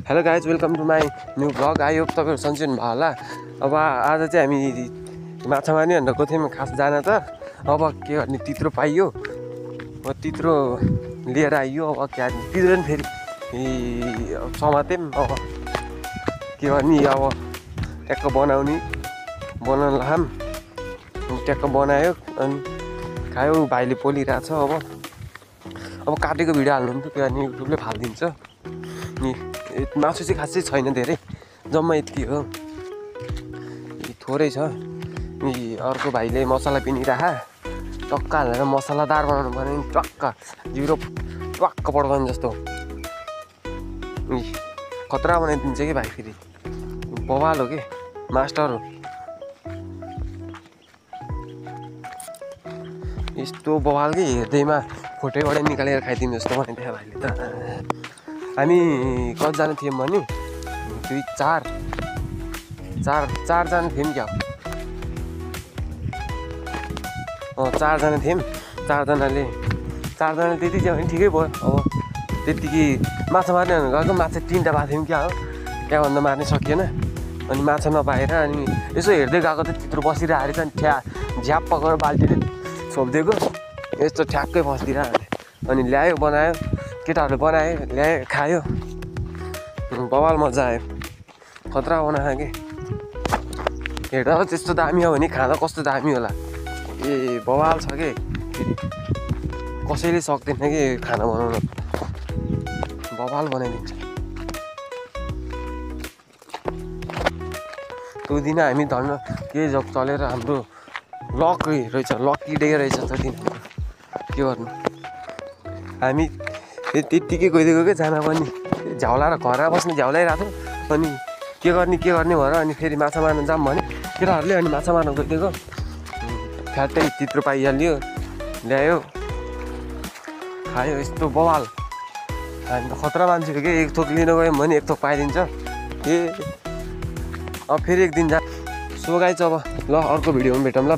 Hello guys, welcome to my new blog. I hope तपाईँहरू सन्चै हुनुभयो होला। अब आज चाहिँ हामी माछा मार्ने भनेर गएको थियौँ खास जान त। अब के गर्ने, तित्रो पाइयो, तित्रो लिएर आइयो। अब के गर्ने, तित्रो नि फेरि समात्यौँ। अब के गर्ने, अब ट्याक्क बनाउन लाम, ट्याक्क बनायो अनि खायो। भाइले पोलिरहेछ। अब काटेको भिडियो हाल्नु पनि के गर्ने, युट्युबले फालिदिन्छ नि। मासु चाहिँ खासै छैन, धेरै जम्मा यति हो, थोरै छ नि। अर्को भाइले मसला पिनिराखा, टक्क हालेर मसलादार बनाउनु पर्यो नि। टक्क जिरो टक्क पड्काउने जस्तो खतरा बनाइदिन्छ कि भाइ। फेरि बवाल हो कि, मास्टर हो। यस्तो बवाल कि हेर्दैमा फोटोबाट निकालेर खाइदिनु जस्तो बनाइदियो भाइले त। हामी कतिजना थियौँ भने 4जना थियौँ क्या। 4जना थियौँ। 4जनाले त्यति चाहिँ भने ठिकै भयो। अब त्यतिकै माछा मार्ने भनेर गएको, माछा 3टा भएको थियौँ क्या हो। त्यहाँभन्दा मार्नै सकिएन। अनि माछा नपाएर अनि यसो हेर्दै गएको त तित्रो बसिरहेको रहेछ। अनि झ्याप पकाएर बाल्टीले छोपिदिएको, यस्तो ठ्याक्कै फस्दिरहेको। अनि ल्यायो, बनायो, केटाहरूले बनायो, ल्यायो, खायो। बवाल मजा आयो, खतरा बनायो कि। हेर्दा त्यस्तो दामी हो भने खाँदा कस्तो दामी होला। ए बवाल छ कि, कसैले सक्दैन कि खाना बनाउन, बवाल बनाइदिन्छ। त्यो दिन हामी धन्न के जब चलेर हाम्रो लकी डे रहेछ त्यो दिन। के गर्नु, हामी त्यत्तिकै गइदिएको क्या। जान पनि झ्याउला र घरमा बस्ने झ्याउलाइरहेको थियो। अनि के गर्ने भएर अनि फेरि माछा मार्न जाऊँ भने केटाहरूले अनि माछा मार्न गइदिएको। फ्याट्टै तित्रो पाइहाल्यो, ल्यायो, खायो। यस्तो बवाल, हामी त खतरा मान्छे हो कि। एक थोक लिन गयौँ भने एक थोक पाइदिन्छ। अब फेरि एक दिन जा। सो गाइज, अब ल अर्को भिडियोमा भेटौँ ल।